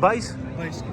22।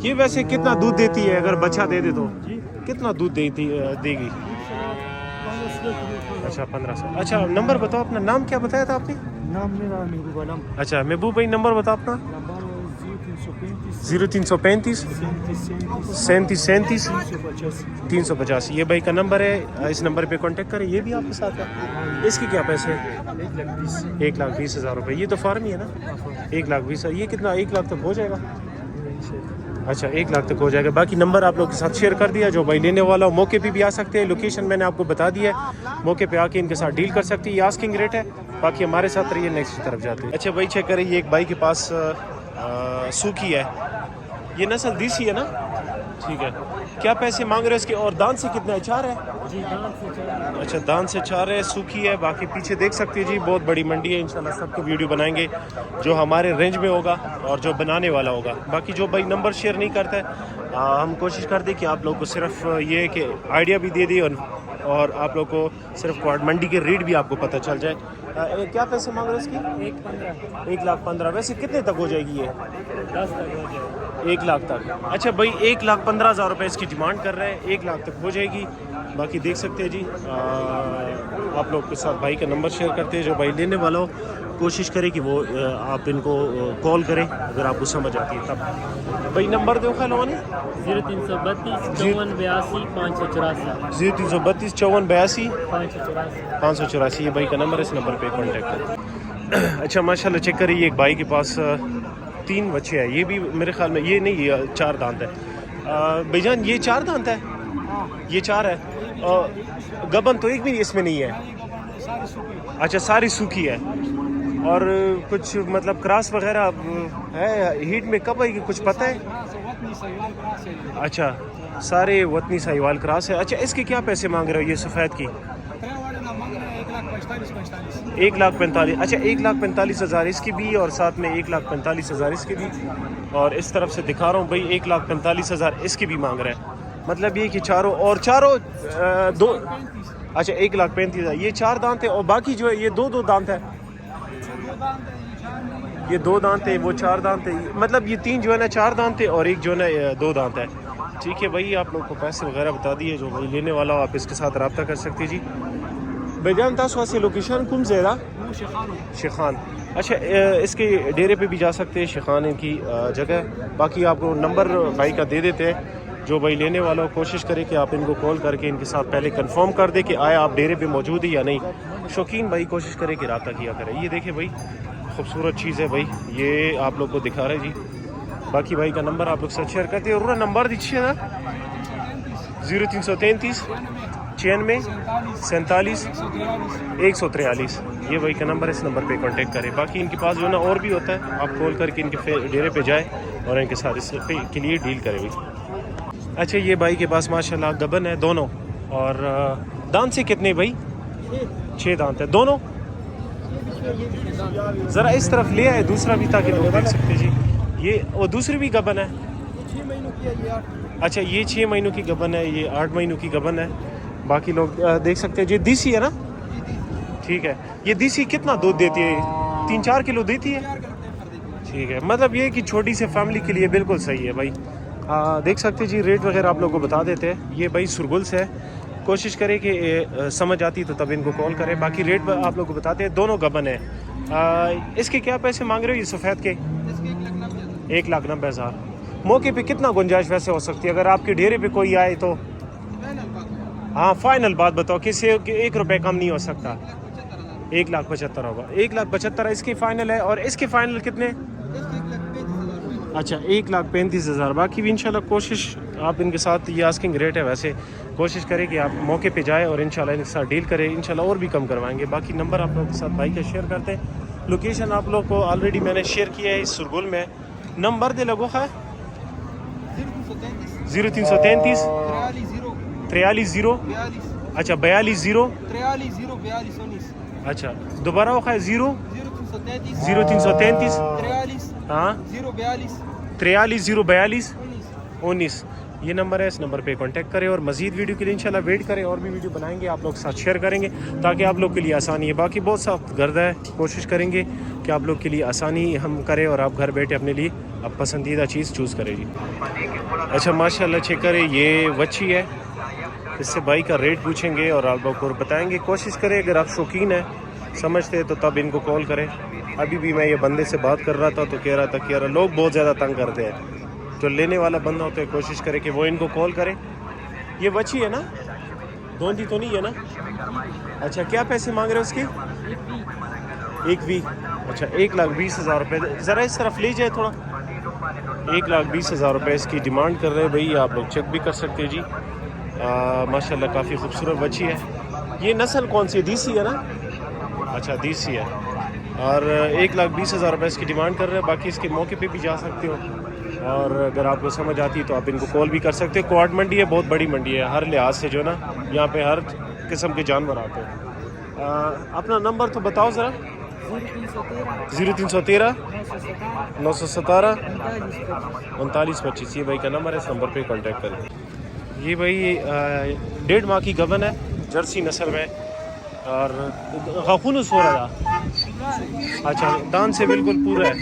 یہ ویسے کتنا دودھ دیتی ہے اگر بچہ دے دے تو؟ کتنا دودھ دے گی؟ اچھا 1500. اچھا نمبر بتاؤ اپنا. نام کیا بتایا تھا آپ نے؟ نام میرا محبوب علم. اچھا محبوب بھائی نمبر بتاؤ اپنا. 0335 37 385. یہ بھائی کا نمبر ہے, اس نمبر پہ کانٹیکٹ کریں. یہ بھی آپ کے ساتھ ہے. اس کے کیا پیسے ہیں؟ 1,20,000 روپے. یہ تو فارم ہی ہے نا. 1,20,000. یہ کتنا 1 لاکھ تک ہو جائے گا؟ اچھا 1 لاکھ تک ہو جائے گا. باقی نمبر آپ لوگ کے ساتھ شیئر کر دیا. جو بھائی لینے والا ہو موقع پہ بھی آ سکتے ہیں. لوکیشن میں نے آپ کو بتا دی ہے, موقع پہ آ کے ان کے ساتھ ڈیل کر سکتے ہیں. یہ آسکنگ ریٹ ہے. باقی ہمارے ساتھ رہیے, نیکسٹ کی طرف جاتے ہیں. اچھا بھائی چیک کریں, یہ ایک بھائی کے پاس سوکھی ہے. یہ نسل دیسی ہے نا؟ ٹھیک ہے. کیا پیسے مانگ رہے ہیں اس کے؟ اور دان سے کتنا ہے؟ 4 ہے. اچھا دان سے 4 ہے, سوکھی ہے. باقی پیچھے دیکھ سکتے ہیں جی, بہت بڑی منڈی ہے. انشاءاللہ سب کو ویڈیو بنائیں گے جو ہمارے رینج میں ہوگا اور جو بنانے والا ہوگا. باقی جو بھائی نمبر شیئر نہیں کرتا ہے, ہم کوشش کرتے کہ آپ لوگ کو صرف یہ کہ آئیڈیا بھی دے دیں اور آپ لوگ کو صرف منڈی کے ریٹ بھی آپ کو پتہ چل جائے. کیا پیسے مانگ رہے ہیں اس کی؟ 1,15,000. ویسے کتنے تک ہو جائے گی یہ؟ 10 تک ہو جائے. 1 لاکھ تک. اچھا بھائی 1,15,000 روپے اس کی ڈیمانڈ کر رہے ہیں. 1 لاکھ تک ہو جائے گی. باقی دیکھ سکتے ہیں جی, آپ لوگ کے ساتھ بھائی کا نمبر شیئر کرتے ہیں. جو بھائی لینے والا ہو کوشش کرے کہ وہ آپ ان کو کال کریں اگر آپ کو سمجھ آتی ہے تب. بھائی نمبر دو خلوانی. 0332 5482 584. 0332 5482 584. 584. یہ بھائی کا نمبر ہے, اس نمبر پہ کانٹیکٹ کریں. اچھا ماشاءاللہ چیک کریے, ایک بھائی کے پاس 3 بچے ہیں. یہ بھی میرے خیال میں یہ نہیں, یہ 4 دانت ہے. بھائی جان یہ 4 دانت ہے؟ یہ 4 ہے. گبن تو ایک بھی اس میں نہیں ہے. اچھا ساری سوکھی ہے. اور کچھ مطلب کراس وغیرہ ہے ہیٹ میں کب آئے گی کچھ پتہ ہے؟ اچھا سارے وطنی ساہیوال کراس ہے. اچھا اس کے کیا پیسے مانگ رہے ہو یہ سفید کی؟ 1,45,000. اچھا 1,45,000 اس کی بھی, اور ساتھ میں 1,45,000 اس کی بھی. اور اس طرف سے دکھا رہا ہوں بھائی 1,45,000 اس کی بھی مانگ رہے ہیں. مطلب یہ کہ چاروں دو. اچھا 1,35,000. یہ 4 دانت ہے, اور باقی جو ہے یہ 2 دانت ہے. یہ 2 دانت ہے, وہ 4 دانت ہے. مطلب یہ 3 جو ہے نا 4 دانت ہے, اور ایک جو ہے نا 2 دانت ہے. ٹھیک ہے بھائی, آپ لوگ کو پیسے وغیرہ بتا دیے. جو بھائی لینے والا ہو آپ اس کے ساتھ رابطہ کر سکتے جی. بھائی جان تاسو سے لوکیشن کم زیرہ شیخان. اچھا اس کے ڈیرے پہ بھی جا سکتے ہیں. شیخان ان کی جگہ ہے. باقی آپ کو نمبر بھائی کا دے دیتے ہیں. جو بھائی لینے والا ہو کوشش کرے کہ آپ ان کو کال کر کے ان کے ساتھ پہلے کنفرم کر دیں کہ آیا آپ ڈیرے پہ موجود ہیں یا نہیں. شوقین بھائی کوشش کرے کہ رابطہ کیا کرے. یہ دیکھیں بھائی خوبصورت چیز ہے بھائی, یہ آپ لوگ کو دکھا رہے جی. باقی بھائی کا نمبر آپ لوگ ساتھ شیئر کرتے ہیں. اور نمبر دیجیے نا 0333 96 47 143. یہ بھائی کا نمبر ہے, اس نمبر پہ کانٹیکٹ کریں. باقی ان کے پاس جو ہے نا اور بھی ہوتا ہے, آپ کال کر کے ان کے ڈیرے پہ جائیں اور ان کے ساتھ اس کے لیے ڈیل کریں بھائی. اچھا یہ بھائی کے پاس ماشاءاللہ گبن ہے دونوں. اور دانت سے کتنے بھائی؟ 6 دانت ہے دونوں. ذرا اس طرف لے آئے دوسرا بھی تاکہ لوگ دیکھ سکتے جی. یہ وہ دوسری بھی گبن ہے. اچھا یہ 6 مہینوں کی گبن ہے, یہ 8 مہینوں کی گبن ہے. باقی لوگ دیکھ سکتے ہیں. یہ دیسی ہے نا؟ ٹھیک ہے. یہ دیسی کتنا دودھ دیتی ہے؟ 3-4 کلو دیتی ہے. ٹھیک ہے, مطلب یہ کہ چھوٹی سے فیملی کے لیے بالکل صحیح ہے بھائی. دیکھ سکتے جی, ریٹ وغیرہ آپ لوگ کو بتا دیتے ہیں. یہ بھائی سرگل سے ہے. کوشش کرے کہ سمجھ آتی تو تب ان کو کال کریں. باقی ریٹ آپ لوگ کو بتاتے ہیں. دونوں گبن ہیں. اس کے کیا پیسے مانگ رہے ہو یہ سفید کے؟ 1,90,000. موقع پہ کتنا گنجائش ویسے ہو سکتی ہے اگر آپ کے ڈیرے پہ کوئی آئے تو؟ ہاں فائنل بات بتاؤ, کس سے 1 روپے کم نہیں ہو سکتا؟ 1,75,000 ہوگا. 1,75,000 اس کی فائنل ہے. اور اس کے فائنل کتنے؟ اچھا 1,35,000. باقی بھی انشاءاللہ کوشش آپ ان کے ساتھ, یہ آسکنگ ریٹ ہے ویسے, کوشش کریں کہ آپ موقع پہ جائیں اور انشاءاللہ ان کے ساتھ ڈیل کریں. انشاءاللہ اور بھی کم کروائیں گے. باقی نمبر آپ لوگوں کے ساتھ بھائی کا شیئر کرتے ہیں. لوکیشن آپ لوگ کو آلریڈی میں نے شیئر کیا ہے اس سرگل میں. نمبر دے لگو ہے 0333 43 اچھا 42 اچھا دوبارہ وہ ہے 0333 ہاں 43 042 19. یہ نمبر ہے, اس نمبر پہ کانٹیکٹ کریں. اور مزید ویڈیو کے لیے انشاءاللہ ویٹ کریں, اور بھی ویڈیو بنائیں گے آپ لوگ ساتھ شیئر کریں گے تاکہ آپ لوگ کے لیے آسانی ہے. باقی بہت سخت گرد ہے, کوشش کریں گے کہ کہ آپ لوگ کے لیے آسانی ہم کریں اور آپ گھر بیٹھے اپنے لیے اب پسندیدہ چیز چوز کریں جی. اچھا ماشاء اللہ چیک کریں, یہ وچی ہے, اس سے بھائی کا ریٹ پوچھیں گے اور آپ لوگ کو بتائیں گے. کوشش کریں اگر آپ شوقین ہیں سمجھتے تو تب ان کو کال کریں. ابھی بھی میں یہ بندے سے بات کر رہا تھا تو کہہ رہا تھا کہ یار لوگ بہت زیادہ تنگ کرتے ہیں, جو لینے والا بندہ ہوتا ہے کوشش کرے کہ وہ ان کو کال کرے. یہ وچی ہے نا, دوندی تو نہیں ہے نا؟ اچھا کیا پیسے مانگ رہے ہیں اس کے؟ ایک وی. اچھا 1,20,000 روپے. ذرا اس طرف لے جائے تھوڑا. 1,20,000 روپے اس کی ڈیمانڈ کر رہے ہیں بھائی, آپ لوگ چیک بھی کر سکتے ہیں جی. ماشاء اللہ کافی خوبصورت بچی ہے. یہ نسل کون سی ہے؟ دیسی ہے نا؟ اچھا دیسی ہے. اور 1,20,000 روپے اس کی ڈیمانڈ کر رہے ہیں. باقی اس کے موقع پہ بھی جا سکتے ہو, اور اگر آپ کو سمجھ آتی ہے تو آپ ان کو کال بھی کر سکتے ہو. کوارٹ منڈی ہے, بہت بڑی منڈی ہے, ہر لحاظ سے جو نا یہاں پہ ہر قسم کے جانور آتے ہیں. اپنا نمبر تو بتاؤ ذرا. 0313 917 3925. یہ بھائی کا نمبر ہے, اس نمبر پہ کانٹیکٹ کریں. یہ بھائی 1.5 ماہ کی گبن ہے, جرسی نسل میں, اور غاخونس ہو رہا تھا. اچھا دان سے بالکل پورا ہے,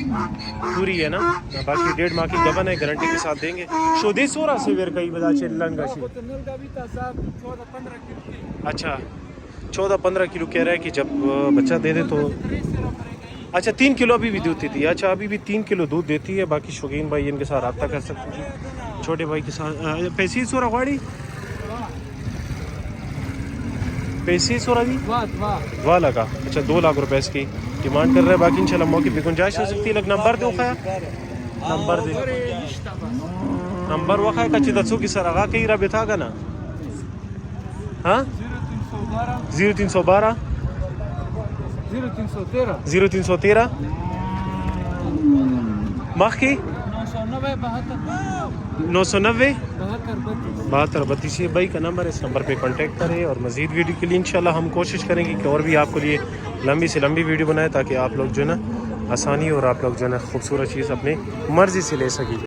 پوری ہے نا. باقی 1.5 ماہ کی گبن ہے, گارنٹی کے ساتھ دیں گے. شودی سورا سے ویر کئی بدا چلن گاشی. اچھا 14-15 کلو کہہ رہا ہے کہ جب بچہ دے دے تو. اچھا 3 کلو ابھی بھی دودھ دیتی ہے. اچھا ابھی بھی 3 کلو دودھ دیتی ہے. باقی شوقین بھائی ان کے ساتھ رابطہ کر سکتے ہیں, چھوٹے بھائی کے ساتھ. پیسی سورا گاڑی پیسی سورا جی والا کا. اچھا 2 لاکھ روپے اس کی ڈیمانڈ کر رہے ہیں. باقی انشاءاللہ موقع پہ گنجائش ہو سکتی ہے. لگ نمبر دے خیا, نمبر دے, نمبر وخا کا چتا سو کی سر آگا کئی رابط آگا نا. ہاں 0312 0313 ماخ کی 990 7232. بھائی کا نمبر ہے, اس نمبر پہ کانٹیکٹ کریں. اور مزید ویڈیو کے لیے انشاءاللہ ہم کوشش کریں گے کہ اور بھی آپ کے لیے لمبی سے لمبی ویڈیو بنائیں, تاکہ آپ لوگ جو ہے نا آسانی اور آپ لوگ جو ہے نا خوبصورت چیز اپنی مرضی سے لے سکیں.